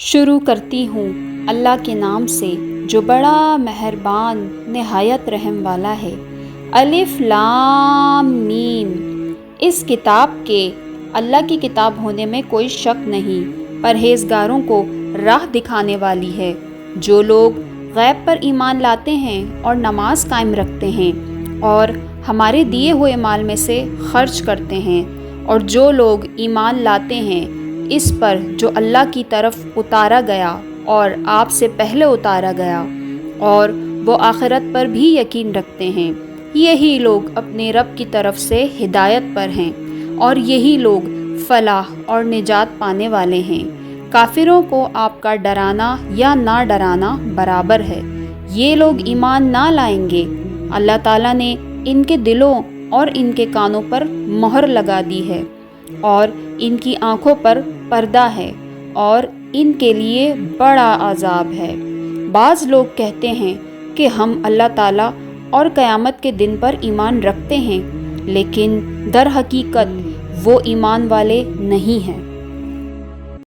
شروع کرتی ہوں اللہ کے نام سے جو بڑا مہربان نہایت رحم والا ہے۔ الف لام میم۔ اس کتاب کے اللہ کی کتاب ہونے میں کوئی شک نہیں، پرہیزگاروں کو راہ دکھانے والی ہے۔ جو لوگ غیب پر ایمان لاتے ہیں اور نماز قائم رکھتے ہیں اور ہمارے دیے ہوئے مال میں سے خرچ کرتے ہیں، اور جو لوگ ایمان لاتے ہیں اس پر جو اللہ کی طرف اتارا گیا اور آپ سے پہلے اتارا گیا، اور وہ آخرت پر بھی یقین رکھتے ہیں، یہی لوگ اپنے رب کی طرف سے ہدایت پر ہیں، اور یہی لوگ فلاح اور نجات پانے والے ہیں۔ کافروں کو آپ کا ڈرانا یا نہ ڈرانا برابر ہے۔ یہ لوگ ایمان نہ لائیں گے، اللہ تعالیٰ نے ان کے دلوں اور ان کے کانوں پر مہر لگا دی ہے، اور ان کی آنکھوں پر پردہ ہے، اور ان کے لیے بڑا عذاب ہے۔ بعض لوگ کہتے ہیں کہ ہم اللہ تعالیٰ اور قیامت کے دن پر ایمان رکھتے ہیں، لیکن در حقیقت وہ ایمان والے نہیں ہیں۔